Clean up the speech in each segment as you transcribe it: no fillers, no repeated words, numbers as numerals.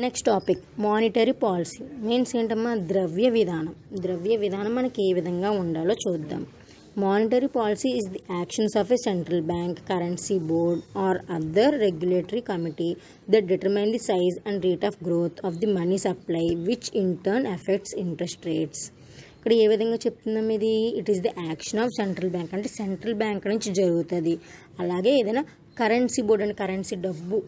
Next topic monetary policy means ఏంటమ్మా ద్రవ్య విధానం మనకి ఏ విధంగా ఉండాలో చూద్దాం. Monetary policy is the actions of a central bank, currency board or other regulatory committee that determine the size and rate of growth of the money supply which in turn affects interest rates. ఇక్కడ ఏ విధంగా చెప్తున్నాం, ఇది it is the action of central bank అంటే central bank నుంచి జరుగుతుంది. అలాగే ఏదైనా కరెన్సీ బోర్డ్ అంటే కరెన్సీ డబ్బు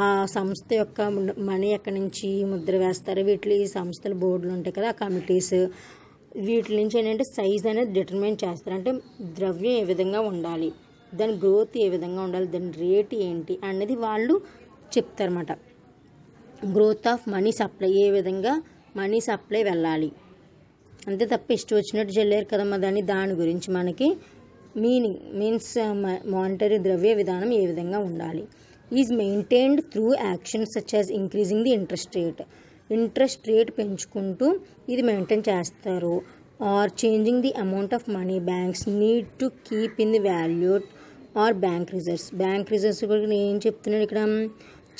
ఆ సంస్థ యొక్క మనీ ఎక్కడి నుంచి ముద్ర వేస్తారు, వీటి సంస్థల బోర్డులు ఉంటాయి కదా, ఆ కమిటీస్ వీటి నుంచి ఏంటంటే సైజ్ అనేది డిటర్మైన్ చేస్తారు. అంటే ద్రవ్యం ఏ విధంగా ఉండాలి, దాని గ్రోత్ ఏ విధంగా ఉండాలి, దాని రేట్ ఏంటి అనేది వాళ్ళు చెప్తారన్నమాట. గ్రోత్ ఆఫ్ మనీ సప్లై ఏ విధంగా మనీ సప్లై వెళ్ళాలి, అంతే తప్ప ఇష్టం వచ్చినట్టు చెల్లారు కదమ్మా. దాని గురించి మనకి మీన్స్ మానిటరీ ద్రవ్య విధానం ఏ విధంగా ఉండాలి. Is maintained through actions such as increasing the interest rate పెంచుకుంటూ ఇది మెయింటైన్ చేస్తారు. Or changing the amount of money banks need to keep in the value or bank reserves కూడా ఏం చెప్తున్నాడు ఇక్కడ,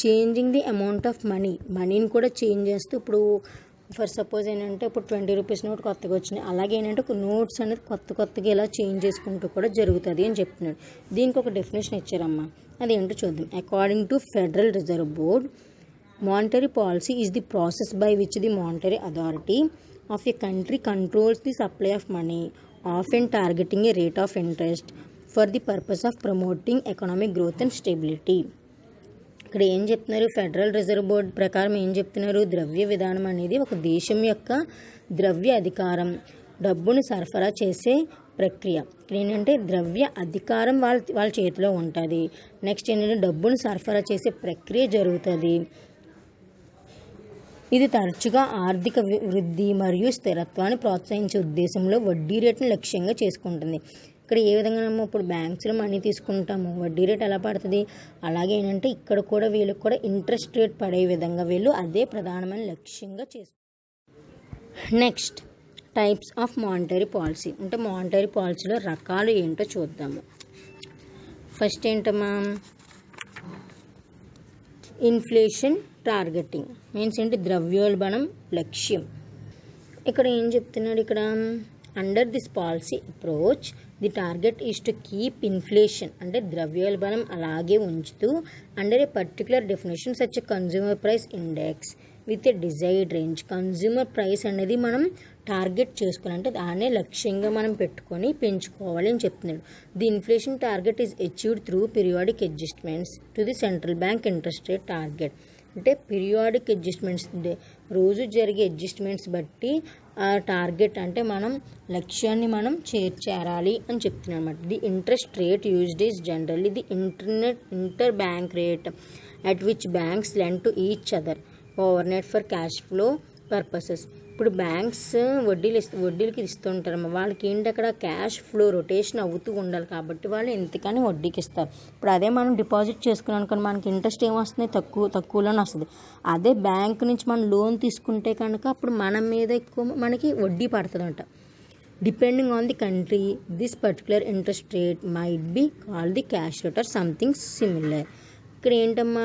చేంజింగ్ ది అమౌంట్ ఆఫ్ మనీని కూడా change చేస్తూ, ఇప్పుడు ఫర్ సపోజ్ ఏంటంటే ఇప్పుడు 20 రూపీస్ నోట్ కొత్తగా వచ్చినాయి, అలాగే ఏంటంటే ఒక నోట్స్ అనేది కొత్తగా ఇలా చేంజ్ చేసుకుంటూ కూడా జరుగుతుంది అని చెప్తున్నాడు. దీనికి ఒక డెఫినేషన్ ఇచ్చారమ్మా, అదేంటో చూద్దాం. According to Federal Reserve Board, monetary policy is the process by which the monetary authority of a country controls the supply of money, often targeting a rate of interest for the purpose of promoting economic growth and stability. ఇక్కడ ఏం చెప్తున్నారు, federal Reserve board ప్రకారం ఏం చెప్తున్నారు, ద్రవ్య విధానం అనేది ఒక దేశం యొక్క ద్రవ్య అధికారం, డబ్బును సరఫరా చేసే ప్రక్రియ. ఇక్కడ ఏంటంటే ద్రవ్య అధికారం వాళ్ళ చేతిలో ఉంటుంది. నెక్స్ట్ ఏంటంటే డబ్బును సరఫరా చేసే ప్రక్రియ జరుగుతుంది. ఇది తరచుగా ఆర్థిక వృద్ధి మరియు స్థిరత్వాన్ని ప్రోత్సహించే ఉద్దేశంలో వడ్డీ రేటును లక్ష్యంగా చేసుకుంటుంది. ఇక్కడ ఏ విధంగా ఇప్పుడు బ్యాంక్స్లో మనీ తీసుకుంటాము, వడ్డీ రేట్ ఎలా పడుతుంది, అలాగే ఏంటంటే ఇక్కడ కూడా వీళ్ళకి కూడా ఇంట్రెస్ట్ రేట్ పడే విధంగా వీళ్ళు అదే ప్రధానమైన లక్ష్యంగా చేసుకుంటారు. Next types of monetary policy అంటే మానిటరీ పాలసీలో రకాలు ఏంటో చూద్దాము. ఫస్ట్ ఏంటమ్మా, ఇన్ఫ్లేషన్ టార్గెటింగ్ మీన్స్ ఏంటి, ద్రవ్యోల్బణం లక్ష్యం. ఇక్కడ ఏం చెప్తున్నాడు, ఇక్కడ under this policy approach the target is to keep inflation అంటే ద్రవ్యోల్బణం అలాగే ఉంచుతూ under a particular definition such consumer price index with a desired range. Consumer price అనేది మనం టార్గెట్ చేసుకోవాలంటే దాన్నే లక్ష్యంగా మనం పెట్టుకొని పెంచుకోవాలి అని చెప్తున్నాడు. The inflation target is achieved through periodic adjustments to the central bank interest rate target. అంటే పీరియాడిక్ అడ్జస్ట్మెంట్స్ రోజు జరిగే అడ్జస్ట్మెంట్స్ బట్టి ఆ టార్గెట్ అంటే మనం లక్ష్యాన్ని మనం చేరాలి అని చెప్తున్నాను అనమాట. The interest rate used is generally the inter bank rate at which banks lend to each other overnight for cash flow purposes. ఇప్పుడు బ్యాంక్స్ వడ్డీలకి ఇస్తుంటారమ్మా, వాళ్ళకి ఏంటి అక్కడ క్యాష్ ఫ్లో రొటేషన్ అవుతూ ఉండాలి కాబట్టి వాళ్ళు ఎంతకని వడ్డీకి ఇస్తారు. ఇప్పుడు అదే మనం డిపాజిట్ చేసుకున్నాం అనుకోండి, మనకి ఇంట్రెస్ట్ ఏమొస్తుంది, తక్కువలోనే వస్తుంది. అదే బ్యాంక్ నుంచి మనం లోన్ తీసుకుంటే కనుక అప్పుడు మన మీద ఎక్కువ మనకి వడ్డీ పడుతుందంట. Depending on the country this particular interest rate might be called the cash rate or something similar. ఇక్కడ ఏంటమ్మా,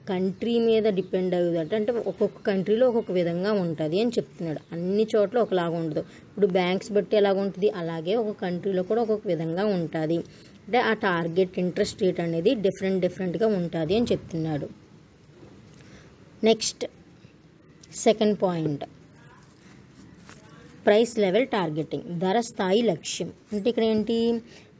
కంట్రీ మీద డిపెండ్ అయ్యేదట, అంటే ఒక్కొక్క కంట్రీలో ఒక్కొక్క విధంగా ఉంటుంది అని చెప్తున్నాడు. అన్ని చోట్ల ఒకలాగా ఉండదు. ఇప్పుడు బ్యాంక్స్ బట్టి ఎలాగ ఉంటుంది, అలాగే ఒక కంట్రీలో కూడా ఒక్కొక్క విధంగా ఉంటుంది. అంటే ఆ టార్గెట్ ఇంట్రెస్ట్ రేట్ అనేది డిఫరెంట్గా ఉంటుంది అని చెప్తున్నాడు. Next second point, price level targeting ధర స్థాయి లక్ష్యం. అంటే ఇక్కడ ఏంటి,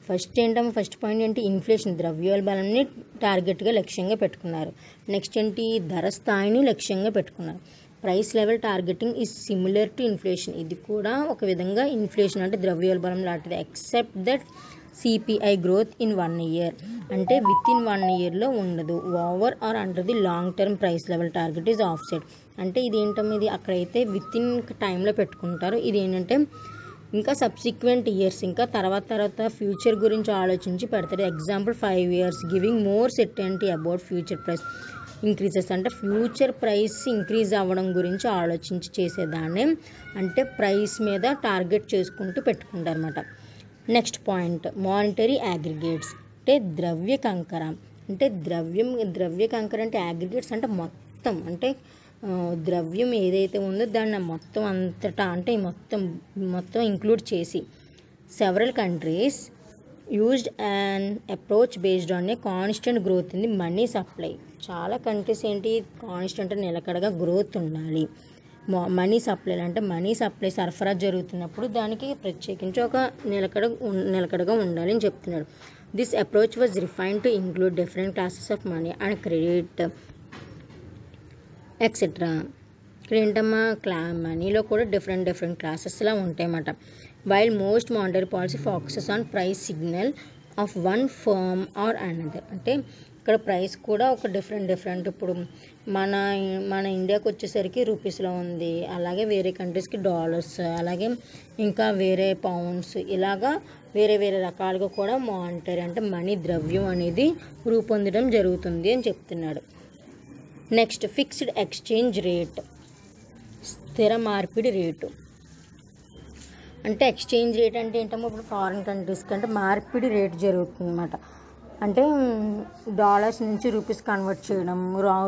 ఫస్ట్ పాయింట్ ఏంటి, ఇన్ఫ్లేషన్ ద్రవ్యోల్బణాన్ని టార్గెట్గా లక్ష్యంగా పెట్టుకున్నారు. నెక్స్ట్ ఏంటి, ధర స్థాయిని లక్ష్యంగా పెట్టుకున్నారు. Price level targeting is similar to inflation. ఇది కూడా ఒక విధంగా ఇన్ఫ్లేషన్ అంటే ద్రవ్యోల్బణం లాంటిది. Except that CPI growth in 1 year అంటే విత్ ఇన్ 1 yearలో ఉండదు. Over or under the long term price level target is offset. అంటే ఇది ఏంటమ్మా, ఇది అక్కడైతే విత్ ఇన్ టైంలో పెట్టుకుంటారు. ఇది ఏంటంటే ఇంకా సబ్సిక్వెంట్ ఇయర్స్ ఇంకా తర్వాత ఫ్యూచర్ గురించి ఆలోచించి పెడతారు. Example 5 years giving more certainty about future price increases అంటే ఫ్యూచర్ ప్రైస్ ఇంక్రీజ్ అవ్వడం గురించి ఆలోచించి చేసేదాన్ని అంటే ప్రైస్ మీద టార్గెట్ చేసుకుంటూ పెట్టుకుంటారు అన్నమాట. నెక్స్ట్ పాయింట్, మానిటరీ అగ్రిగేట్స్ అంటే ద్రవ్య కంకర. అంటే ద్రవ్య కంకర అంటే అగ్రిగేట్స్ అంటే మొత్తం అంటే ద్రవ్యం ఏదైతే ఉందో దాన్ని మొత్తం అంతటా అంటే మొత్తం ఇంక్లూడ్ చేసి several countries used an approach based on a constant growth in the money supply. చాలా కంట్రీస్ ఏంటి కాన్స్టెంట్ నిలకడగా గ్రోత్ ఉండాలి. మనీ సప్లై అంటే మనీ సప్లై సరఫరా జరుగుతున్నప్పుడు దానికి ప్రత్యేకించి ఒక నిలకడగా ఉండాలి అని చెప్తున్నాడు. This approach was refined to include different classes of money and credit etcetera. ఇక్కడ ఏంటమ్మా మనీలో కూడా డిఫరెంట్ క్లాసెస్లా ఉంటాయన్నమాట. While most monetary policy focuses on price signal of one firm are another. అంటే ఇక్కడ ప్రైస్ కూడా ఒక డిఫరెంట్ ఇప్పుడు మన ఇండియాకి వచ్చేసరికి రూపీస్లో ఉంది, అలాగే వేరే కంట్రీస్కి డాలర్స్, అలాగే ఇంకా వేరే పౌండ్స్, ఇలాగా వేరే రకాలుగా కూడా మానిటరీ అంటే మనీ ద్రవ్యం అనేది రూపొందడం జరుగుతుంది అని చెప్తున్నాడు. నెక్స్ట్ ఫిక్స్డ్ ఎక్స్చేంజ్ రేట్, స్థిర మార్పిడి రేటు. అంటే ఎక్స్చేంజ్ రేట్ అంటే ఏంటమ్మా ఇప్పుడు ఫారిన్ కంట్రీస్ కంటే మార్పిడి రేట్ జరుగుతుంది అన్నమాట. అంటే డాలర్స్ నుంచి రూపీస్ కన్వర్ట్ చేయడం,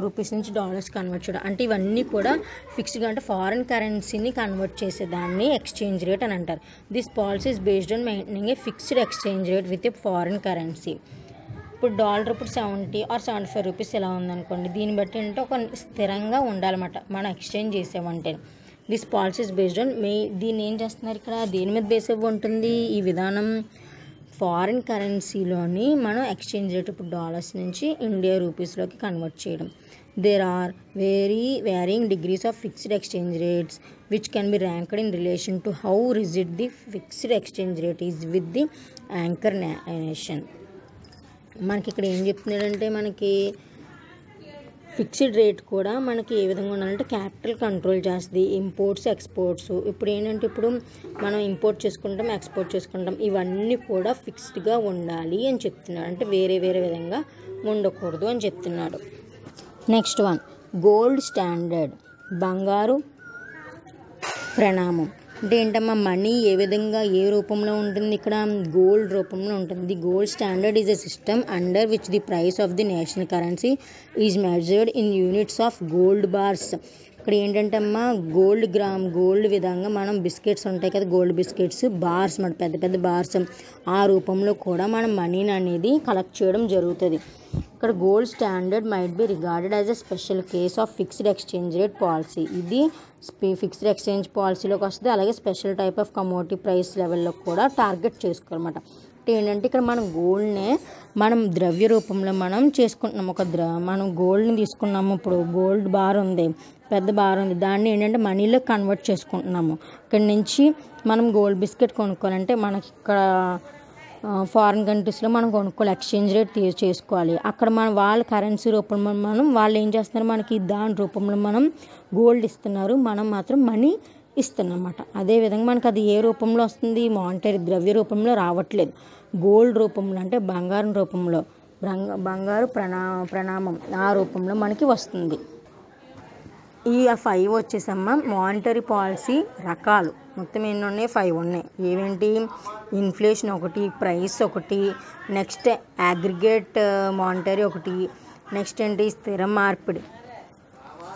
రూపీస్ నుంచి డాలర్స్ కన్వర్ట్ చేయడం, అంటే ఇవన్నీ కూడా ఫిక్స్డ్గా అంటే ఫారిన్ కరెన్సీని కన్వర్ట్ చేసేదాన్ని ఎక్స్చేంజ్ రేట్ అని అంటారు. This policy is based on maintaining A fixed exchange rate with a foreign currency. ఇప్పుడు డాలర్ ఇప్పుడు 70 or 75 రూపీస్ ఎలా ఉందనుకోండి, దీన్ని బట్టి అంటే ఒక స్థిరంగా ఉండాలన్నమాట మనం ఎక్స్చేంజ్ చేసామంటే. This policy is based on దీన్ని ఏం చేస్తున్నారు ఇక్కడ దేని మీద బేస్ అవ్వి ఉంటుంది ఈ విధానం, ఫారిన్ కరెన్సీలోని మనం ఎక్స్చేంజ్ రేట్ ఇప్పుడు డాలర్స్ నుంచి ఇండియా రూపీస్లోకి కన్వర్ట్ చేయడం. There are varying degrees of fixed exchange rates which can be ranked in relation to how rigid the fixed exchange rate is with the anchor nation. మనకి ఇక్కడ ఏం చెప్తున్నాడంటే మనకి fixed rate కూడా మనకి ఏ విధంగా ఉండాలంటే క్యాపిటల్ కంట్రోల్ చేస్తుంది, ఇంపోర్ట్స్ ఎక్స్పోర్ట్స్. ఇప్పుడు ఏంటంటే ఇప్పుడు మనం ఇంపోర్ట్ చేసుకుంటాం, ఎక్స్పోర్ట్ చేసుకుంటాం, ఇవన్నీ కూడా ఫిక్స్డ్గా ఉండాలి అని చెప్తున్నాడు. అంటే వేరే విధంగా ఉండకూడదు అని చెప్తున్నాడు. నెక్స్ట్ వన్ గోల్డ్ స్టాండర్డ్, బంగారు ప్రణామం. అంటే ఏంటమ్మా మనీ ఏ విధంగా ఏ రూపంలో ఉంటుంది, ఇక్కడ గోల్డ్ రూపంలో ఉంటుంది. The gold standard is a system under which the price of the national currency is measured in units of gold bars. ఇక్కడ ఏంటంటే అమ్మా గోల్డ్ విధంగా మనం బిస్కెట్స్ ఉంటాయి కదా, గోల్డ్ బిస్కెట్స్ బార్స్ మన పెద్ద బార్స్, ఆ రూపంలో కూడా మనం మనీని అనేది కలెక్ట్ చేయడం జరుగుతుంది. ఇక్కడ gold standard might be regarded as a special case of fixed exchange rate policy. ఇది ఫిక్స్డ్ ఎక్స్చేంజ్ పాలసీలోకి వస్తుంది, అలాగే special type of commodity price లెవెల్లో కూడా టార్గెట్ చేసుకోవాలన్నమాట. ఏంటంటే ఇక్కడ మనం గోల్డ్నే మనం ద్రవ్య రూపంలో మనం చేసుకుంటున్నాం. మనం గోల్డ్ని తీసుకున్నాము, ఇప్పుడు గోల్డ్ బార్ ఉంది, పెద్ద బార్ ఉంది, దాన్ని ఏంటంటే మనీలో కన్వర్ట్ చేసుకుంటున్నాము. ఇక్కడ నుంచి మనం గోల్డ్ బిస్కెట్ కొనుక్కోవాలంటే మనకి ఇక్కడ ఫారిన్ కంట్రీస్లో మనం కొనుక్కోవాలి, ఎక్స్చేంజ్ రేట్ చేసుకోవాలి. అక్కడ వాళ్ళ కరెన్సీ రూపంలో వాళ్ళు ఏం చేస్తున్నారు మనకి దాని రూపంలో మనం గోల్డ్ ఇస్తున్నారు, మనం మాత్రం మనీ ఇస్తున్నమాట. అదేవిధంగా మనకు అది ఏ రూపంలో వస్తుంది, మానిటరీ ద్రవ్య రూపంలో రావట్లేదు, గోల్డ్ రూపంలో అంటే బంగారం రూపంలో, బంగారు ప్రణామం ఆ రూపంలో మనకి వస్తుంది. ఈ 5 వచ్చేసమ్మా మానిటరీ పాలసీ రకాలు. మొత్తం ఎన్ని ఉన్నాయి, 5 ఉన్నాయి. ఏవేంటి, ఇన్ఫ్లేషన్ ఒకటి, ప్రైస్ ఒకటి, నెక్స్ట్ అగ్రిగేట్ మానిటరీ ఒకటి, నెక్స్ట్ ఏంటి స్థిర మార్పిడి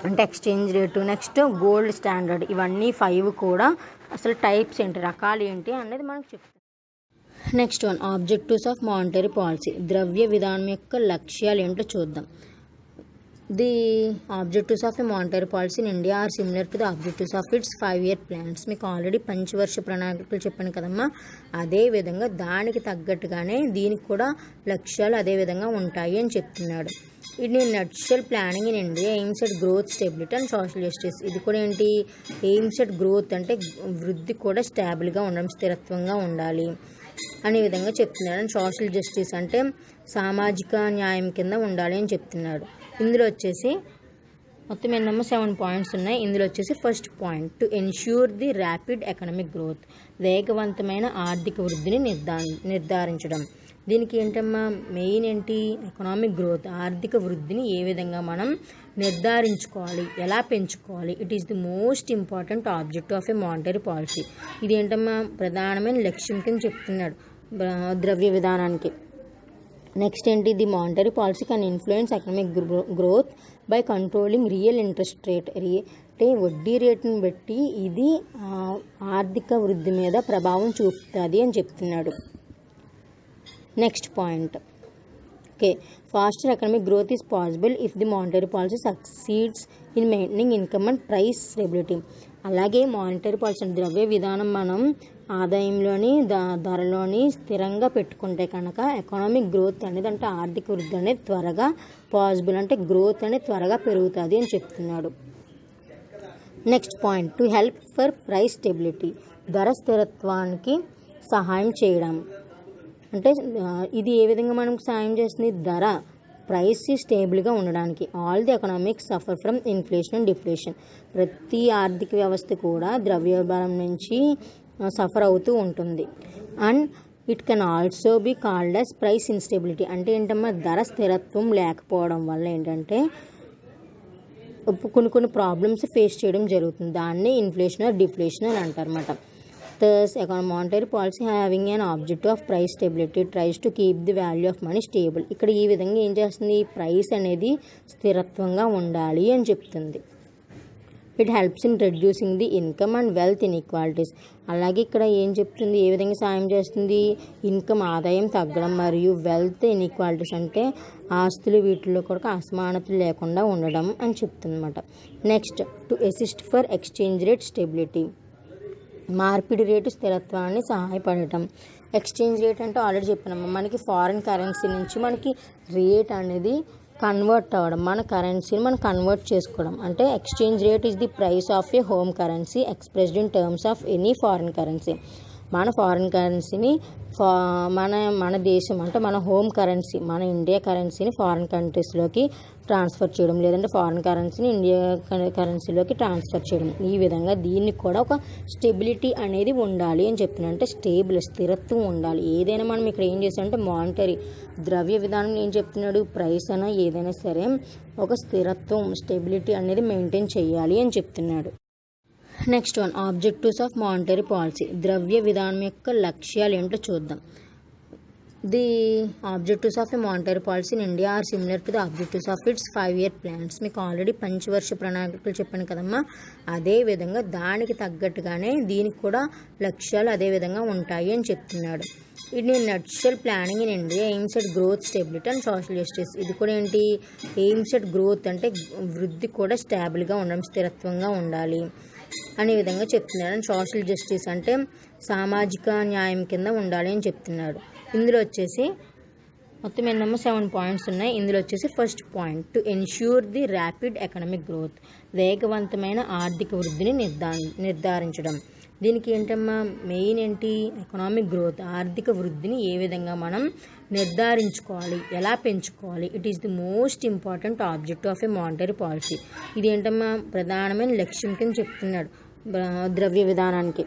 అంటే exchange rate, next gold standard. ఇవన్నీ 5 కూడా అసలు టైప్స్ ఏంటి, రకాలు ఏంటి అనేది మనకు చెప్తాం. Next one objectives of monetary policy, ద్రవ్య విధానం యొక్క లక్ష్యాలు ఏంటో చూద్దాం. The objectives of a monetary policy in India are similar to the objectives of its 5-year plans. మీకు ఆల్రెడీ పంచవర్ష ప్రణాళికలు చెప్పాను కదమ్మా, అదే విధంగా దానికి తగ్గట్టుగానే దీనికి కూడా లక్ష్యాలు అదే విధంగా ఉంటాయి అని చెప్తున్నాడు. ఇది nutshell planning in India AIIMS at growth, stability and social justice. ఇది కూడా ఏంటి, ఎయిమ్స్ ఎట్ గ్రోత్ అంటే వృద్ధి కూడా స్టాబుల్గా ఉండడం, స్థిరత్వంగా ఉండాలి అనే విధంగా చెప్తున్నాడు. అండ్ సోషల్ జస్టిస్ అంటే సామాజిక న్యాయం కింద ఉండాలి అని చెప్తున్నాడు. ఇందులో వచ్చేసి మొత్తం ఎన్నమ్మో 7 పాయింట్స్ ఉన్నాయి. ఇందులో వచ్చేసి first point to ensure the rapid economic growth, వేగవంతమైన ఆర్థిక వృద్ధిని నిర్ధారించడం. దీనికి ఏంటమ్మా మెయిన్ ఏంటి, ఎకనామిక్ గ్రోత్ ఆర్థిక వృద్ధిని ఏ విధంగా మనం నిర్ధారించుకోవాలి, ఎలా పెంచుకోవాలి. It is the most important objective of A monetary policy. ఇది ఏంటమ్మా ప్రధానమైన లక్ష్యం కింద చెప్తున్నాడు ద్రవ్య విధానానికి. నెక్స్ట్ ఏంటి, the monetary policy can influence economic growth by controlling real interest rate. అంటే వడ్డీ రేటును బట్టి ఇది ఆర్థిక వృద్ధి మీద ప్రభావం చూపుతుంది అని చెప్తున్నాడు. Next point. Okay, faster economic growth is possible if the monetary policy succeeds in maintaining income and price stability. అలాగే మానిటరీ పాలసీ ద్రవ్య విధానం మనం ఆదాయంలోని ధరలోని స్థిరంగా పెట్టుకుంటే కనుక ఎకనామిక్ గ్రోత్ అనేది అంటే ఆర్థిక వృద్ధి అనేది త్వరగా పాసిబుల్ అంటే గ్రోత్ అనేది త్వరగా పెరుగుతుంది అని చెప్తున్నాడు. Next point. To help for price stability. ధర స్థిరత్వానికి సహాయం చేయడం. అంటే ఇది ఏ విధంగా మనకు సహాయం చేస్తుంది? ధర ప్రైస్ స్టేబుల్గా ఉండడానికి. All the economics suffer from inflation and deflation. ప్రతి ఆర్థిక వ్యవస్థ కూడా ద్రవ్యోల్బణం నుంచి సఫర్ అవుతూ ఉంటుంది. And it can also be called as price instability. అంటే ఏంటమ్మా, ధర స్థిరత్వం లేకపోవడం వల్ల ఏంటంటే కొన్ని ప్రాబ్లమ్స్ ఫేస్ చేయడం జరుగుతుంది. దాన్ని ఇన్ఫ్లేషన్ ఆర్ డిఫ్లేషన్ అని అంటారన్నమాట. Thus, monetary policy having an objective of price stability tries to keep the value of money stable. ఇక్కడ ఈ విధంగా ఏం చేస్తుంది? ప్రైస్ అనేది స్థిరత్వంగా ఉండాలి అని చెప్తుంది. It helps in reducing the income and wealth inequalities. అలాగే ఇక్కడ ఏం చెప్తుంది? ఏ విధంగా సాయం చేస్తుంది? ఇన్కమ్ ఆదాయం తగ్గడం మరియు వెల్త్ ఇన్ఈక్వాలిటీస్ అంటే ఆస్తులు వీటిలో కూడా అసమానతలు లేకుండా ఉండడం అని చెప్తుంది అన్నమాట. Next, to assist for exchange rate stability. మార్పిడి రేటు స్థిరత్వాన్ని సహాయపడటం. ఎక్స్చేంజ్ రేట్ అంటే ఆల్రెడీ చెప్పినాము, మనకి ఫారిన్ కరెన్సీ నుంచి మనకి రేట్ అనేది కన్వర్ట్ అవ్వడం, మన కరెన్సీని మనం కన్వర్ట్ చేసుకోవడం. అంటే exchange rate is the price of A home currency expressed in terms of any foreign currency. మన ఫారిన్ కరెన్సీని మన దేశం అంటే మన హోమ్ కరెన్సీ, మన ఇండియా కరెన్సీని ఫారిన్ కంట్రీస్లోకి ట్రాన్స్ఫర్ చేయడం, లేదంటే ఫారిన్ కరెన్సీని ఇండియా కరెన్సీలోకి ట్రాన్స్ఫర్ చేయడం. ఈ విధంగా దీనికి కూడా ఒక స్టెబిలిటీ అనేది ఉండాలి అని చెప్తున్నాను. అంటే స్థిరత్వం ఉండాలి. ఏదైనా మనం ఇక్కడ ఏం చేస్తామంటే మానిటరీ ద్రవ్య విధానం ఏం చెప్తున్నాడు? ప్రైస్ అయినా ఏదైనా సరే ఒక స్థిరత్వం స్టెబిలిటీ అనేది మెయింటైన్ చేయాలి అని చెప్తున్నాడు. Next one, objectives of monetary policy. ద్రవ్య విధానం యొక్క లక్ష్యాలు ఏంటో చూద్దాం. The objectives of a monetary policy in India are similar to the objectives of its 5-year plans. మీకు ఆల్రెడీ పంచవర్ష ప్రణాళికలు చెప్పాను కదమ్మా, అదే విధంగా దానికి తగ్గట్టుగానే దీనికి కూడా లక్ష్యాలు అదే విధంగా ఉంటాయి అని చెప్తున్నాడు. ఇది nutshell planning in India AIIMS at growth stability and social justice. ఇది కూడా ఏంటి? ఎయిమ్స్ ఎట్ గ్రోత్ అంటే వృద్ధి కూడా స్టేబుల్గా ఉండడం, స్థిరత్వంగా ఉండాలి అనే విధంగా చెప్తున్నాడు. అండ్ సోషల్ జస్టిస్ అంటే సామాజిక న్యాయం కింద ఉండాలి అని చెప్తున్నాడు. ఇందులో వచ్చేసి మొత్తం ఏంటమ్మా 7 పాయింట్స్ ఉన్నాయి. ఇందులో వచ్చేసి first point, to ensure the rapid economic growth. వేగవంతమైన ఆర్థిక వృద్ధిని నిర్ధారించడం. దీనికి ఏంటమ్మా మెయిన్ ఏంటి? ఎకనామిక్ గ్రోత్, ఆర్థిక వృద్ధిని ఏ విధంగా మనం నిర్ధారించుకోవాలి, ఎలా పెంచుకోవాలి. It is the most important objective of A monetary policy. ఇది ఏంటమ్మా ప్రధానమైన లక్ష్యం కింద చెప్తున్నాడు ద్రవ్య విధానానికి.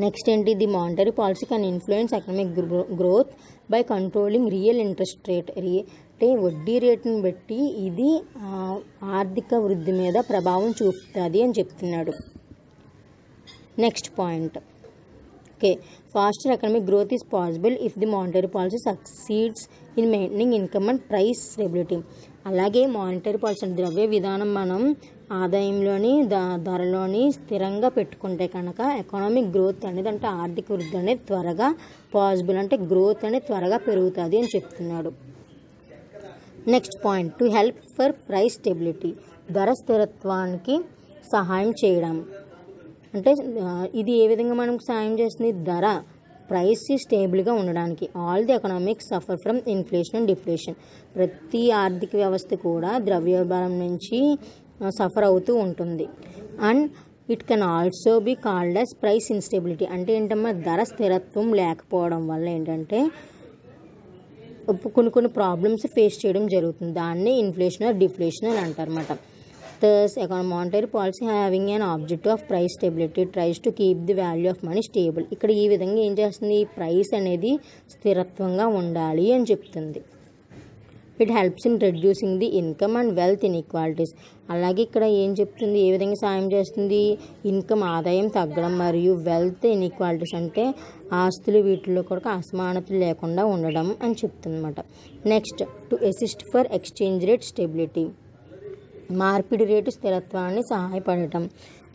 నెక్స్ట్ ఏంటి? The monetary policy can influence economic growth by controlling real interest rate. అంటే వడ్డీ రేటును బట్టి ఇది ఆర్థిక వృద్ధి మీద ప్రభావం చూపుతుంది అని చెప్తున్నాడు. Next point. Okay, faster economic growth is possible if the monetary policy succeeds in maintaining income and price stability. అలాగే మానిటరీ పాలసీ ద్రవ్య విధానం మనం ఆదాయంలోని ధరలోని స్థిరంగా పెట్టుకుంటే కనుక ఎకనామిక్ గ్రోత్ అనేది అంటే ఆర్థిక వృద్ధి అనేది త్వరగా పాసిబుల్ అంటే గ్రోత్ అనేది త్వరగా పెరుగుతుంది అని చెప్తున్నాడు. Next point, to help for price stability. ధర స్థిరత్వానికి సహాయం చేయడం. అంటే ఇది ఏ విధంగా మనకు సహాయం చేస్తుంది? ధర ప్రైస్ స్టేబుల్గా ఉండడానికి. All the economics suffer from inflation and deflation. ప్రతి ఆర్థిక వ్యవస్థ కూడా ద్రవ్యోల్బణం నుంచి సఫర్ అవుతూ ఉంటుంది. And it can also be called as price instability. అంటే ఏంటమ్మా ధర స్థిరత్వం లేకపోవడం వల్ల ఏంటంటే కొన్ని ప్రాబ్లమ్స్ ఫేస్ చేయడం జరుగుతుంది. దాన్ని ఇన్ఫ్లేషన్ ఆర్ డిఫ్లేషన్ అని అంటారన్నమాట. Thus, monetary policy having an objective of price stability tries to keep the value of money stable. ఇక్కడ ఈ విధంగా ఏం చేస్తుంది? ప్రైస్ అనేది స్థిరత్వంగా ఉండాలి అని చెప్తుంది. It helps in reducing the income and wealth inequalities. అలాగే ఇక్కడ ఏం చెప్తుంది? ఏ విధంగా సాయం చేస్తుంది? ఇన్కమ్ ఆదాయం తగ్గడం మరియు వెల్త్ ఇన్ఈక్వాలిటీస్ అంటే ఆస్తులు వీటిలో కూడా అసమానతలు లేకుండా ఉండడం అని చెప్తుంది అన్నమాట. Next, to assist for exchange rate stability. మార్పిడి రేటు స్థిరత్వాన్ని సహాయపడటం.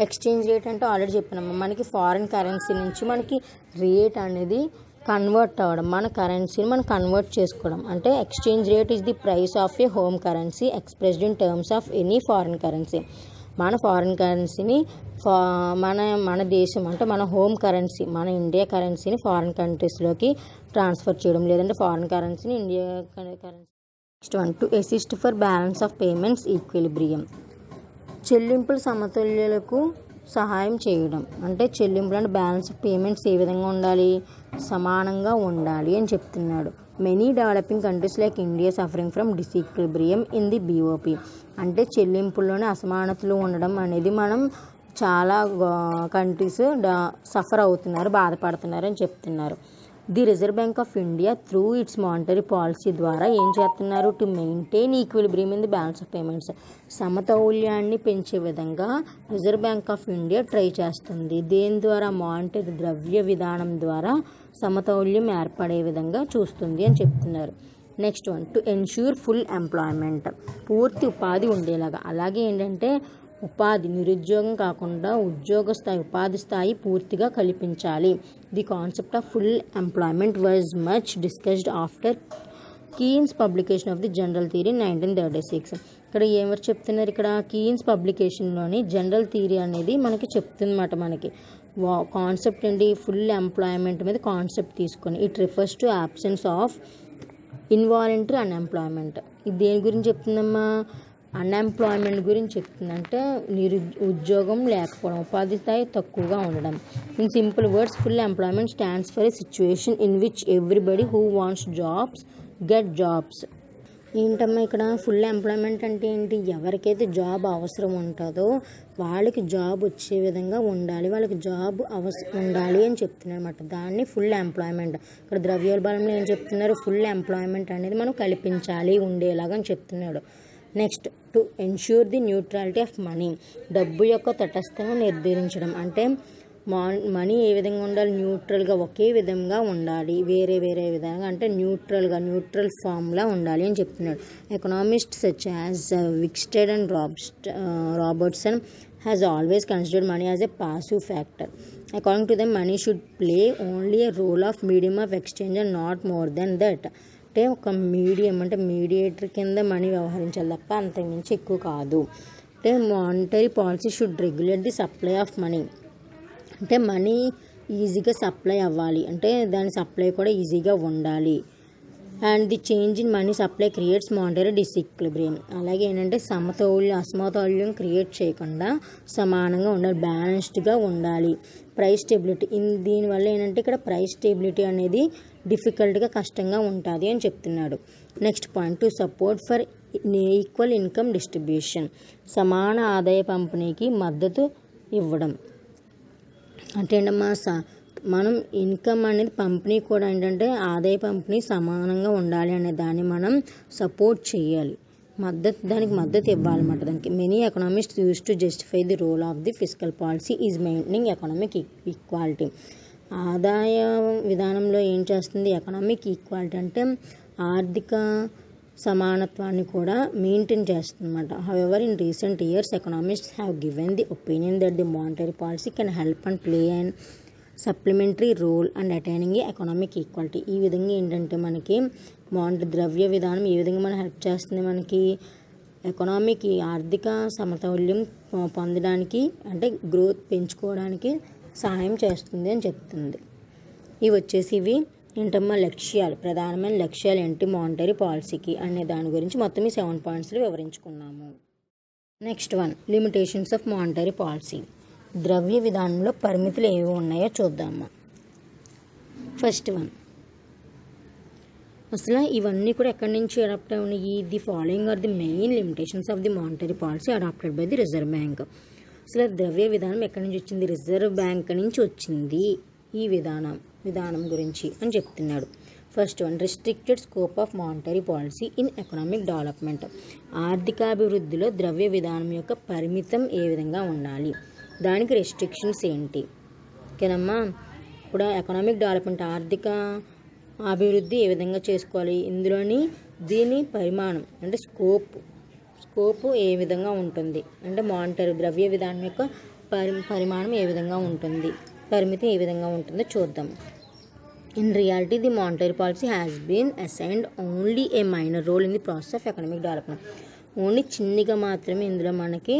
ఎక్స్చేంజ్ రేట్ అంటే ఆల్రెడీ చెప్పినాము, మనకి ఫారిన్ కరెన్సీ నుంచి మనకి రేట్ అనేది కన్వర్ట్ అవ్వడం, మన కరెన్సీని మనం కన్వర్ట్ చేసుకోవడం. అంటే exchange rate is the price of A home currency expressed in terms of any foreign currency. మన ఫారిన్ కరెన్సీని మన దేశం అంటే మన హోమ్ కరెన్సీ, మన ఇండియా కరెన్సీని ఫారిన్ కంట్రీస్లోకి ట్రాన్స్ఫర్ చేయడం, లేదంటే ఫారిన్ కరెన్సీని India currency. Next one, to assist for balance of payments equilibrium. చెల్లింపుల సమతుల్యతకు సహాయం చేయడం. అంటే చెల్లింపులు అంటే బ్యాలెన్స్ ఆఫ్ పేమెంట్స్ ఏ విధంగా ఉండాలి, సమానంగా ఉండాలి అని చెప్తున్నాడు. Many developing countries like India suffering from disequilibrium in the BOP. అంటే చెల్లింపుల్లోనే అసమానతలు ఉండడం అనేది మనం చాలా కంట్రీస్ సఫర్ అవుతున్నారు, బాధపడుతున్నారు అని చెప్తున్నారు. The reserve Bank of India through its monetary policy ద్వారా ఏం చేస్తున్నారు, to maintain equilibrium in the balance of payments. సమతౌల్యాన్ని పెంచే విధంగా Reserve Bank of India try చేస్తుంది. దేని ద్వారా, మానిటరీ ద్రవ్య విధానం ద్వారా సమతౌల్యం ఏర్పడే విధంగా చూస్తుంది అని చెప్తున్నారు. Next one, to ensure full employment. పూర్తి ఉపాధి ఉండేలాగా. అలాగే ఏంటంటే ఉపాధి, నిరుద్యోగం కాకుండా ఉద్యోగ స్థాయి, ఉపాధి స్థాయి పూర్తిగా కల్పించాలి. The concept of full employment was much discussed after Keynes publication of the general theory 1936. ఇక్కడ ఎవరు చెప్తున్నారు, ఇక్కడ కీన్స్ పబ్లికేషన్లోని జనరల్ థియరీ అనేది మనకి చెప్తుందన్నమాట. మనకి కాన్సెప్ట్ ఏంటి, ఫుల్ ఎంప్లాయ్మెంట్ మీద కాన్సెప్ట్ తీసుకొని, it refers to absence of involuntary unemployment. ఇది దేని గురించి చెప్తుందమ్మా, అన్ఎంప్లాయ్మెంట్ గురించి చెప్తుంది. అంటే ఉద్యోగం లేకపోవడం, ఉపాధి స్థాయి తక్కువగా ఉండడం. In simple words, full employment stands for a situation in which everybody who wants jobs get jobs. ఏంటమ్మా ఇక్కడ ఫుల్ ఎంప్లాయ్మెంట్ అంటే ఏంటి, ఎవరికైతే జాబ్ అవసరం ఉంటుందో వాళ్ళకి జాబ్ వచ్చే విధంగా ఉండాలి, వాళ్ళకి జాబ్ ఉండాలి అని చెప్తున్నారు అనమాట. దాన్ని ఫుల్ ఎంప్లాయ్మెంట్. ఇక్కడ ద్రవ్యోల్బణంలో ఏం చెప్తున్నారు, ఫుల్ ఎంప్లాయ్మెంట్ అనేది మనం కల్పించాలి, ఉండేలాగా అని చెప్తున్నాడు. Next, to ensure the neutrality of money. డబ్బు యొక్క తటస్థను నిర్ధారించడం. అంటే మనీ ఏ విధంగా ఉండాలి, న్యూట్రల్గా, ఒకే విధంగా ఉండాలి, వేరే వేరే విధంగా అంటే న్యూట్రల్ ఫామ్లా ఉండాలి అని చెప్తున్నాడు. Economist such as Wicksteed and Robertson has always considered money as a passive factor. According to them, money should play only a role of medium of exchange and not more than that. అంటే ఒక medium, అంటే mediator కింద money వ్యవహరించాలి తప్ప అంతకుమించి ఎక్కువ కాదు. అంటే monetary policy should regulate the supply of money. అంటే మనీ ఈజీగా సప్లై అవ్వాలి, అంటే దాని సప్లై కూడా ఈజీగా ఉండాలి. And the change in money supply creates monetary disequilibrium. అలాగే ఏంటంటే అసమతౌల్యం క్రియేట్ చేయకుండా సమానంగా ఉండాలి, బ్యాలెన్స్డ్గా ఉండాలి. ప్రైస్ స్టెబిలిటీ, దీనివల్ల ఏంటంటే ఇక్కడ ప్రైస్ స్టెబిలిటీ అనేది డిఫికల్ట్గా, కష్టంగా ఉంటుంది అని చెప్తున్నాడు. Next point, to support for equal income distribution. సమాన ఆదాయ పంపిణీకి మద్దతు ఇవ్వడం. అంటే ఏంటమ్మా, మనం ఇన్కమ్ అనేది పంపిణీ కూడా ఏంటంటే ఆదాయ పంపిణీ సమానంగా ఉండాలి అనే దాన్ని మనం సపోర్ట్ చేయాలి, దానికి మద్దతు ఇవ్వాలన్నమాట. దానికి many economists use to justify the role of the fiscal policy is maintaining economic equality. ఆదాయ విధానంలో ఏం చేస్తుంది, ఎకనామిక్ ఈక్వాలిటీ అంటే ఆర్థిక సమానత్వాన్ని కూడా మెయింటైన్ చేస్తుంది అన్నమాట. However in recent years economists have given the opinion that the monetary policy can help and play and supplementary role and attaining economic equality. ఈ విధంగా ఏంటంటే మనకి ద్రవ్య విధానం ఏ విధంగా మనం హెల్ప్ చేస్తుంది, మనకి ఎకనామిక్ ఆర్థిక సమతౌల్యం పొందడానికి, అంటే గ్రోత్ పెంచుకోవడానికి సహాయం చేస్తుంది అని చెప్తుంది. ఇవి ఏంటమ్మా లక్ష్యాలు, ప్రధానమైన లక్ష్యాలు ఏంటి మానిటరీ పాలసీకి అనే దాని గురించి మొత్తం ఈ 7 పాయింట్స్లో వివరించుకున్నాము. Next one, limitations of monetary policy. ద్రవ్య విధానంలో పరిమితులు ఏవి ఉన్నాయో చూద్దాము. ఫస్ట్ వన్, అసలు ఇవన్నీ కూడా ఎక్కడి నుంచి అడాప్ట్ ఉన్నాయి, the following are the main limitations of the monetary policy adapted by the reserve Bank. అసలు ద్రవ్య విధానం ఎక్కడి నుంచి వచ్చింది, రిజర్వ్ బ్యాంక్ నుంచి వచ్చింది ఈ విధానం గురించి అని చెప్తున్నాడు. First one, restricted scope of monetary policy in economic development. ఆర్థికాభివృద్ధిలో ద్రవ్య విధానం యొక్క పరిమితం ఏ విధంగా ఉండాలి, దానికి రెస్ట్రిక్షన్స్ ఏంటి. ఓకేనమ్మా, ఇప్పుడు ఎకనామిక్ డెవలప్మెంట్, ఆర్థిక అభివృద్ధి ఏ విధంగా చేసుకోవాలి, ఇందులోని దీని పరిమాణం అంటే స్కోప్ ఏ విధంగా ఉంటుంది అంటే మానిటరీ ద్రవ్య విధానం యొక్క పరిమాణం ఏ విధంగా ఉంటుంది, పరిమితి ఏ విధంగా ఉంటుందో చూద్దాం. In reality, the monetary policy has been assigned only a minor role in the process of economic development. Only చిన్నగా మాత్రమే ఇందులో మనకి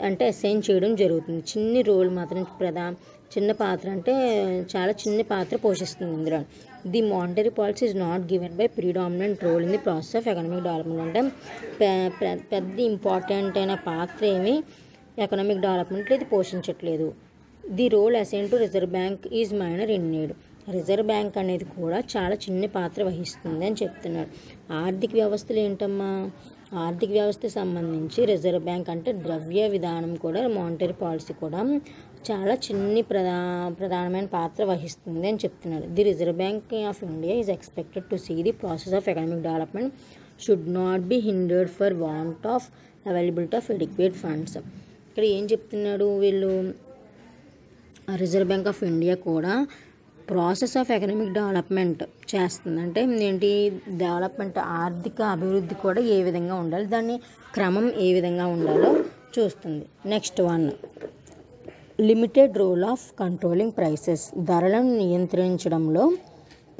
అంటే అసైన్ చేయడం జరుగుతుంది. చిన్ని రోల్ మాత్రం చిన్న పాత్ర అంటే చాలా చిన్న పాత్ర పోషిస్తుంది ఇందులో. The monetary policy is not given by predominant role in the process of economic development. అంటే పెద్ద ఇంపార్టెంట్ అయిన పాత్ర ఏమి ఎకనామిక్ డెవలప్మెంట్లో ఇది పోషించట్లేదు. The role assign to Reserve Bank is minor in need. Reserve Bank అనేది కూడా చాలా చిన్న పాత్ర వహిస్తుంది అని చెప్తున్నారు. ఆర్థిక వ్యవస్థలు ఏంటమ్మా, ఆర్థిక వ్యవస్థకు సంబంధించి రిజర్వ్ బ్యాంక్ అంటే ద్రవ్య విధానం కూడా మానిటరీ పాలసీ కూడా చాలా చిన్ని ప్రధానమైన పాత్ర వహిస్తుంది అని చెప్తున్నారు. The reserve Bank of India is expected to see the process of economic development should not be hindered for want of availability of adequate funds. ఇక్కడ ఏం చెప్తున్నాడు వీళ్ళు, రిజర్వ్ బ్యాంక్ ఆఫ్ ఇండియా కూడా ప్రాసెస్ ఆఫ్ ఎకనామిక్ డెవలప్మెంట్ చేస్తుంది. అంటే ఏంటి, development ఆర్థిక అభివృద్ధి కూడా ఏ విధంగా ఉండాలి, దాన్ని క్రమం ఏ విధంగా ఉండాలో చూస్తుంది. Next one, limited role of controlling prices. ధరలను నియంత్రించడంలో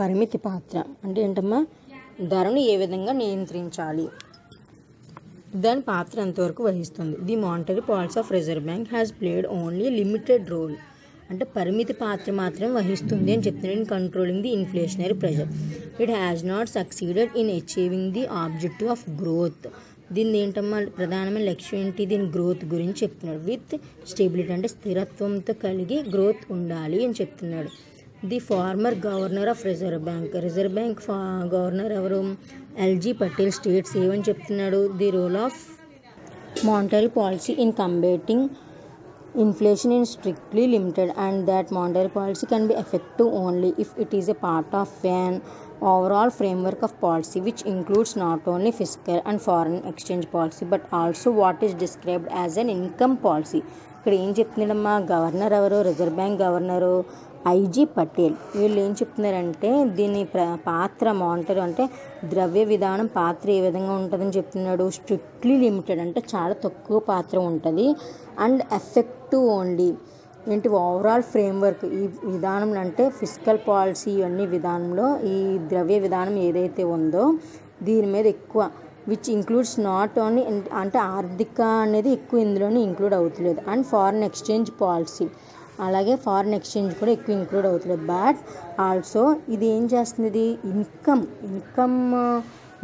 పరిమితి పాత్ర. అంటే ఏంటమ్మా, ధరను ఏ విధంగా నియంత్రించాలి, దాని పాత్ర ఎంతవరకు వహిస్తుంది. The monetary policy of reserve bank has played only limited role. అంటే పరిమితి పాత్ర మాత్రమే వహిస్తుంది అని చెప్తున్నాడు in controlling the inflationary pressure. It has not succeeded in achieving the objective of growth. దీన్ని ఏంటమ్మా ప్రధానమైన లక్ష్యం ఏంటి, దీని గ్రోత్ గురించి చెప్తున్నాడు. విత్ స్టెబిలిటీ అంటే స్థిరత్వంతో కలిగి గ్రోత్ ఉండాలి అని చెప్తున్నాడు. The former governor of reserve Bank. Reserve Bank governor ఎవరు, ఎల్జీ పటేల్ స్టేట్స్ ఏమని చెప్తున్నాడు, the role of monetary policy in combating inflation is strictly limited and that monetary policy can be effective only if it is a part of an overall framework of policy which includes not only fiscal and foreign exchange policy but also what is described as an income policy. ఇక్కడ ఏం చెప్తున్నాడమ్మా, governor ఎవరు, reserve bank governor IG Patel. వీళ్ళు ఏం చెప్తున్నారంటే దీని పాత్ర monetary అంటే ద్రవ్య విధానం పాత్ర ఏ విధంగా ఉంటుందని చెప్తున్నాడు. స్ట్రిక్ట్లీ లిమిటెడ్ అంటే చాలా తక్కువ పాత్ర ఉంటుంది. అండ్ ఎఫెక్టివ్ ఓన్లీ ఏంటి, ఓవరాల్ ఫ్రేమ్వర్క్ ఈ విధానంలో అంటే ఫిస్కల్ పాలసీ ఇవన్నీ విధానంలో ఈ ద్రవ్య విధానం ఏదైతే ఉందో దీని మీద ఎక్కువ, విచ్ ఇంక్లూడ్స్ నాట్ ఓన్లీ అంటే ఆర్థిక అనేది ఎక్కువ ఇందులోనే ఇంక్లూడ్ అవుతలేదు. అండ్ ఫారిన్ ఎక్స్చేంజ్ పాలసీ, అలాగే ఫారిన్ ఎక్స్చేంజ్ కూడా ఎక్కువ ఇంక్లూడ్ అవుతుంది. బట్ ఆల్సో ఇది ఏం చేస్తుంది, ఇది ఇన్కమ్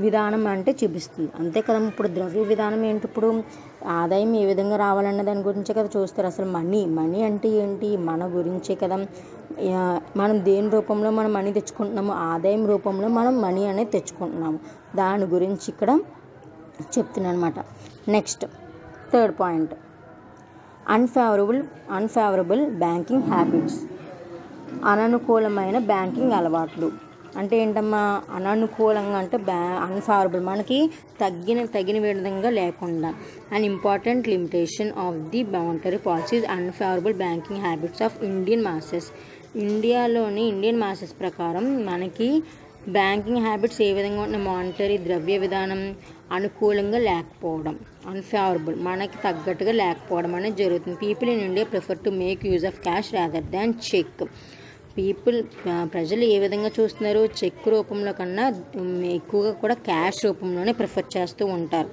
విధానం అంటే చూపిస్తుంది అంతే కదా. ఇప్పుడు ద్రవ్య విధానం ఏంటి, ఇప్పుడు ఆదాయం ఏ విధంగా రావాలన్న దాని గురించే కదా చూస్తారు. అసలు మనీ అంటే ఏంటి, మన గురించే కదా. మనం దేని రూపంలో మనం మనీ తెచ్చుకుంటున్నాము, ఆదాయం రూపంలో మనం మనీ అనేది తెచ్చుకుంటున్నాము. దాని గురించి ఇక్కడ చెప్తున్నాను అనమాట. Next third point, unfavourable banking habits. అననుకూలమైన బ్యాంకింగ్ అలవాట్లు అంటే ఏంటమ్మా, అననుకూలంగా అంటే అన్ఫేవరబుల్ మనకి తగిన విధంగా లేకుండా. And important limitation of the monetary policies unfavourable banking habits of Indian masses. Indian masses ప్రకారం మనకి బ్యాంకింగ్ హ్యాబిట్స్ ఏ విధంగా ఉన్న, మానిటరీ ద్రవ్య విధానం అనుకూలంగా లేకపోవడం, అన్ఫేవరబుల్ మనకి తగ్గట్టుగా లేకపోవడం అనేది జరుగుతుంది. People in India prefer to make use of cash rather than cheque. ప్రజలు ఏ విధంగా చూస్తున్నారు, చెక్ రూపంలో కన్నా ఎక్కువగా కూడా క్యాష్ రూపంలోనే ప్రిఫర్ చేస్తూ ఉంటారు.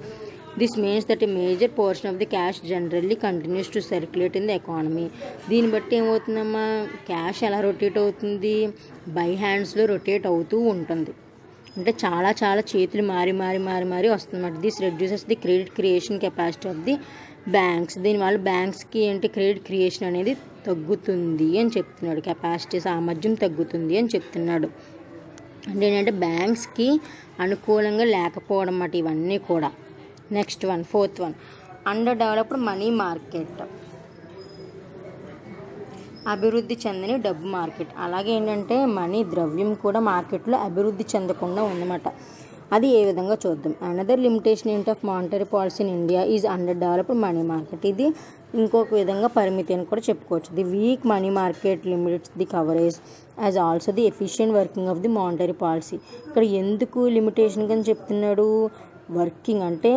This means that a major portion of the cash generally continues to circulate in the economy. దీన్ని బట్టి ఏమవుతుందమ్మా, క్యాష్ ఎలా రొటేట్ అవుతుంది, బై హ్యాండ్స్లో రొటేట్ అవుతూ ఉంటుంది. అంటే చాలా చేతులు మారి వస్తుందన్నమాట. This reduces the credit creation capacity of the banks. దీనివల్ల బ్యాంక్స్కి ఏంటి క్రెడిట్ క్రియేషన్ అనేది తగ్గుతుంది అని చెప్తున్నాడు. కెపాసిటీ సామర్థ్యం తగ్గుతుంది అని చెప్తున్నాడు. అంటే ఏంటంటే బ్యాంక్స్కి అనుకూలంగా లేకపోవడం అన్నమాట ఇవన్నీ కూడా. Next one, fourth one, under developed money market. అభివృద్ధి చెందని డబ్బు మార్కెట్. అలాగే ఏంటంటే మనీ ద్రవ్యం కూడా మార్కెట్లో అభివృద్ధి చెందకుండా ఉందన్నమాట. అది ఏ విధంగా చూద్దాం. అనదర్ లిమిటేషన్ ఏంటి of monetary policy in India is under developed money market. ఇది ఇంకొక విధంగా పరిమితి అని కూడా చెప్పుకోవచ్చు. The week money market limits the coverage as also the efficient working of the monetary policy. ఇక్కడ ఎందుకు లిమిటేషన్ అని చెప్తున్నాడు, వర్కింగ్ అంటే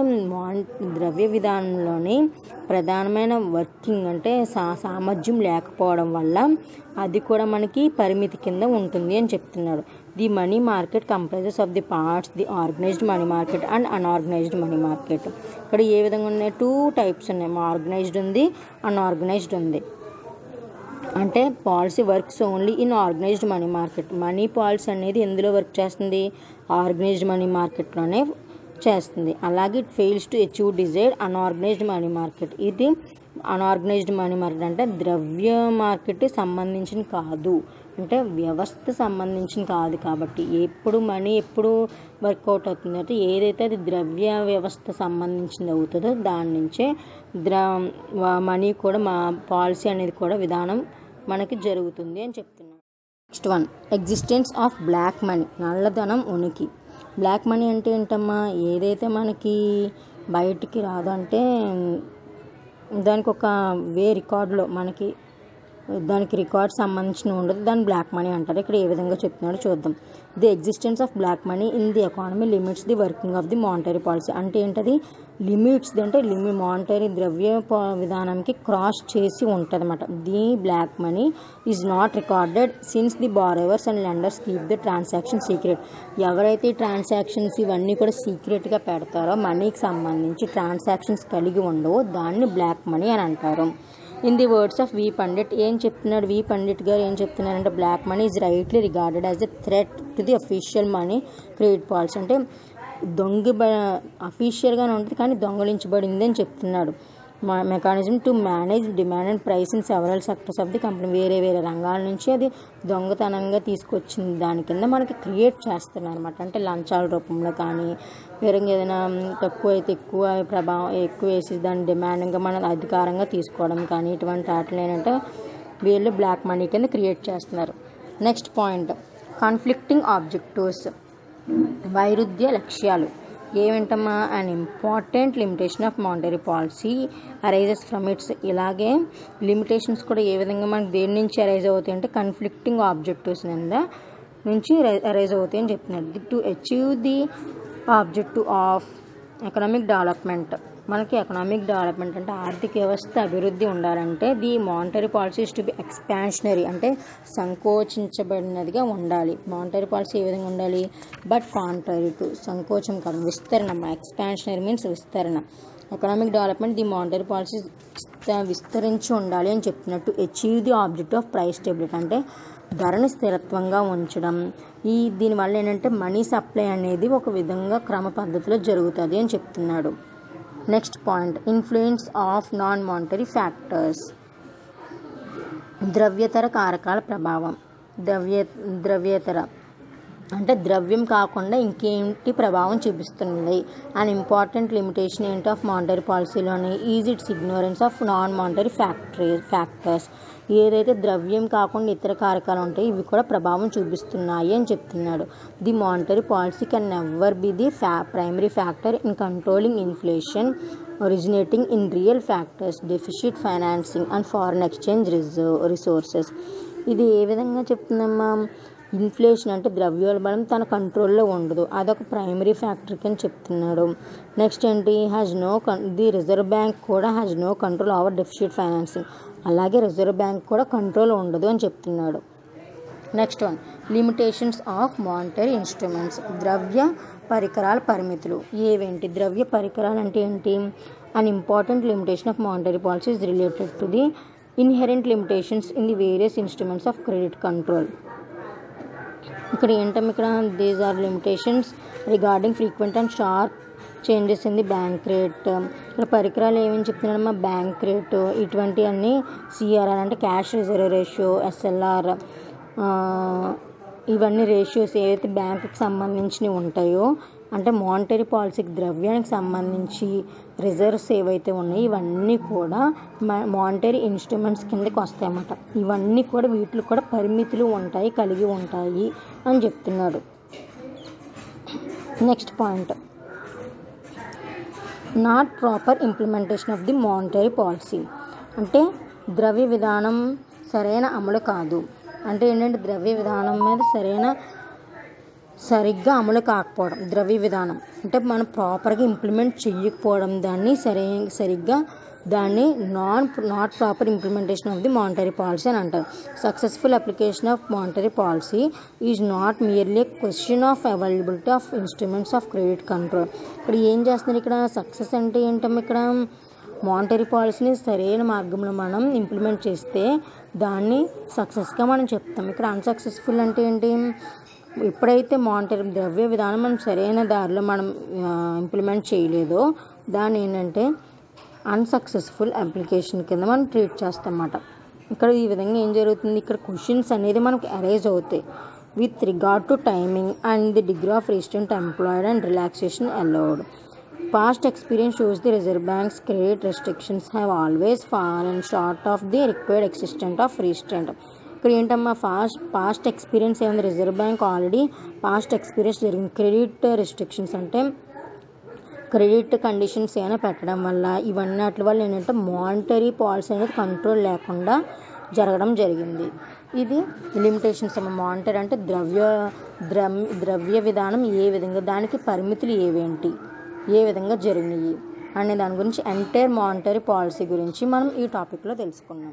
ద్రవ్య విధానంలోని ప్రధానమైన వర్కింగ్ అంటే సామర్థ్యం లేకపోవడం వల్ల అది కూడా మనకి పరిమితి కింద ఉంటుంది అని చెప్తున్నాడు. The money market comprises of the parts the organised money market and unorganised money market. ఇక్కడ ఏ విధంగా ఉన్నాయి, 2 టైప్స్ ఉన్నాయి, ఆర్గనైజ్డ్ ఉంది, అన్ఆర్గనైజ్డ్ ఉంది. అంటే policy works only in organised money market. Money policy అనేది ఎందులో వర్క్ చేస్తుంది, ఆర్గనైజ్డ్ మనీ మార్కెట్లోనే చేస్తుంది. అలాగే it fails to achieve desired unorganised money market. ఇది అన్ఆర్గనైజ్డ్ మనీ మార్కెట్ అంటే ద్రవ్య మార్కెట్ సంబంధించిన కాదు, అంటే వ్యవస్థ సంబంధించిన కాదు. కాబట్టి ఎప్పుడు మనీ ఎప్పుడు వర్కౌట్ అవుతుంది అంటే ఏదైతే అది ద్రవ్య వ్యవస్థ సంబంధించింది అవుతుందో దాని నుంచే మనీ కూడా పాలసీ అనేది కూడా విధానం మనకి జరుగుతుంది అని చెప్తున్నాను. Next one, existence of black money, నల్లధనం ఉనికి. బ్లాక్ మనీ అంటే ఏంటమ్మా, ఏదైతే మనకి బయటికి రాదు అంటే దానికి ఒక రికార్డులో మనకి దానికి రికార్డ్ సంబంధించిన ఉండదు, దాన్ని బ్లాక్ మనీ అంటారు. ఇక్కడ ఏ విధంగా చెప్తున్నాడో చూద్దాం. The existence of black money in the economy limits the working of the monetary policy. అంటే ఏంటది, లిమిట్స్ అంటే మానిటరీ ద్రవ్య విధానంకి క్రాస్ చేసి ఉంటుంది అన్నమాట. The black money is not recorded since the borrowers and lenders keep the transaction secret. ఎవరైతే transactions ఇవన్నీ కూడా సీక్రెట్గా పెడతారో, మనీకి సంబంధించి ట్రాన్సాక్షన్స్ కలిగి ఉండవో దాన్ని బ్లాక్ మనీ అని అంటారు. In the words of V Pandit ఏం చెప్తున్నాడు, వి పండిట్ గారు ఏం చెప్తున్నారంటే black money is rightly regarded as a threat to the official money credit policy. అంటే అఫీషియల్గానే ఉంటుంది కానీ దొంగలించబడింది అని చెప్తున్నాడు. Mechanism to manage demand and price in several sectors of the company. వేరే రంగాల నుంచి అది దొంగతనంగా తీసుకొచ్చింది దాని కింద మనకి క్రియేట్ చేస్తున్నారు అనమాట. అంటే లంచాల రూపంలో కానీ వేరే ఏదైనా తక్కువ అయితే ఎక్కువ ప్రభావం ఎక్కువ వేసి దాని డిమాండ్గా మనం అధికారంగా తీసుకోవడం కానీ ఇటువంటి వాటిలో ఏంటంటే వీళ్ళు బ్లాక్ మనీ కింద క్రియేట్ చేస్తున్నారు. నెక్స్ట్ పాయింట్, కాన్ఫ్లిక్టింగ్ ఆబ్జెక్టివ్స్, వైరుధ్య లక్ష్యాలు. ఏమిటమ్మా, అన్ important limitation of monetary policy arises from it's. ఇలాగే లిమిటేషన్స్ కూడా ఏ విధంగా మనకు దేని నుంచి అరైజ్ అవుతాయి అంటే కన్ఫ్లిక్టింగ్ ఆబ్జెక్టివ్స్ నుంచి అరైజ్ అవుతాయి అని చెప్తున్నారు. To achieve the objective of economic development. మనకి ఎకనామిక్ డెవలప్మెంట్ అంటే ఆర్థిక వ్యవస్థ అభివృద్ధి ఉండాలంటే the monetary policies to be expansionary అంటే సంకోచించబడినదిగా ఉండాలి. మానిటరీ పాలసీ ఏ విధంగా ఉండాలి, బట్ కాంట్రరీ టు సంకోచం కాదు విస్తరణ. ఎక్స్పాన్షనరీ మీన్స్ విస్తరణ. Economic development the monetary policy విస్తరించి ఉండాలి అని చెప్తున్నట్టు. Achieve the objective of price stability అంటే ధరను స్థిరత్వంగా ఉంచడం. దీనివల్ల ఏంటంటే మనీ సప్లై అనేది ఒక విధంగా క్రమ పద్ధతిలో జరుగుతుంది అని చెప్తున్నాడు. Next point, influence of non monetary factors, ద్రవ్యేతర కారకాల ప్రభావం. ద్రవ్యేతర అంటే ద్రవ్యం కాకుండా ఇంకేంటి ప్రభావం చూపిస్తుంది. అండ్ ఇంపార్టెంట్ లిమిటేషన్ ఏంటి ఆఫ్ మానిటరీ పాలసీలోని is its ignorance of non monetary factors. ఏదైతే ద్రవ్యం కాకుండా ఇతర కారకాలు ఉంటాయి ఇవి కూడా ప్రభావం చూపిస్తున్నాయి అని చెప్తున్నాడు. The monetary policy can never be the primary factor in controlling inflation originating in real factors, deficit financing and foreign exchange resources. ఇది ఏ విధంగా చెప్తుందమ్మా, ఇన్ఫ్లేషన్ అంటే ద్రవ్యోల్బణం తన కంట్రోల్లో ఉండదు, అదొక ప్రైమరీ ఫ్యాక్టర్ అని చెప్తున్నాడు. నెక్స్ట్ ఏంటి, ది రిజర్వ్ బ్యాంక్ కూడా has no control over deficit financing. అలాగే రిజర్వ్ బ్యాంక్ కూడా కంట్రోల్ ఉండదు అని చెప్తున్నాడు. Next one, limitations of monetary instruments, ద్రవ్య పరికరాల పరిమితులు. ఏవేంటి ద్రవ్య పరికరాలు అంటే ఏంటి, an important limitation of monetary policy is related to the inherent limitations in the various instruments of credit control. ఇక్కడ ఏంటమ్మా, ఇక్కడ these are limitations regarding frequent and sharp changes in the bank rate. ఇక్కడ పరికరాలు ఏమని చెప్తున్నాడమ్మా, bank rate ఇటువంటి అన్ని CRR అంటే cash reserve ratio, SLR, ఇవన్నీ రేషియోస్ ఏవైతే బ్యాంకుకి సంబంధించినవి ఉంటాయో అంటే మానిటరీ పాలసీకి ద్రవ్యానికి సంబంధించి రిజర్వ్స్ ఏవైతే ఉన్నాయో ఇవన్నీ కూడా మానిటరీ ఇన్స్ట్రుమెంట్స్ కిందకి వస్తాయన్నమాట. ఇవన్నీ కూడా వీటిలో కూడా పరిమితులు ఉంటాయి, కలిగి ఉంటాయి అని చెప్తున్నాడు. Next point, not proper implementation of the monetary policy అంటే ద్రవ్య విధానం సరైన అమలు కాదు. అంటే ఏంటంటే ద్రవ్య విధానం మీద సరిగ్గా అమలు కాకపోవడం, ద్రవ్య విధానం అంటే మనం ప్రాపర్గా ఇంప్లిమెంట్ చేయకపోవడం, సరిగ్గా దాన్ని not proper implementation of the monetary policy అని అంటారు. Successful application of monetary policy is not merely A question of availability of instruments of credit control. ఇక్కడ ఏం చేస్తున్నారు, ఇక్కడ సక్సెస్ అంటే ఏంటమ్మా, ఇక్కడ మానిటరీ పాలసీని సరైన మార్గంలో మనం ఇంప్లిమెంట్ చేస్తే దాన్ని సక్సెస్గా మనం చెప్తాం. ఇక్కడ అన్సక్సెస్ఫుల్ అంటే ఏంటి, ఎప్పుడైతే మానిటరీ ద్రవ్య విధానం మనం సరైన దారిలో మనం ఇంప్లిమెంట్ చేయలేదో దాన్ని ఏంటంటే అన్సక్సెస్ఫుల్ అప్లికేషన్ కింద మనం ట్రీట్ చేస్తాం అన్నమాట. ఇక్కడ ఈ విధంగా ఏం జరుగుతుంది, ఇక్కడ క్వశ్చన్స్ అనేది మనకు అరైజ్ అవుతాయి with regard to timing and the degree of restraint employed and relaxation allowed. Past experience shows the Reserve Bank's credit restrictions have always fallen short of the required extent of restraint. ఇక్కడ ఏంటమ్మా, past experience ఏమైంది, reserve bank already past experience జరిగింది. Credit restrictions అంటే credit conditions ఏమైనా పెట్టడం వల్ల ఇవన్నీ వల్ల ఏంటంటే మానిటరీ పాలసీ అనేది కంట్రోల్ లేకుండా జరగడం జరిగింది. ఇది లిమిటేషన్స్ అమ్మ. మానిటరీ అంటే ద్రవ్య విధానం ఏ విధంగా, దానికి పరిమితులు ఏవేంటి, ఏ విధంగా జరిగినాయి అనే దాని గురించి ఎంటైర్ మానిటరీ పాలసీ గురించి మనం ఈ టాపిక్లో తెలుసుకున్నాం.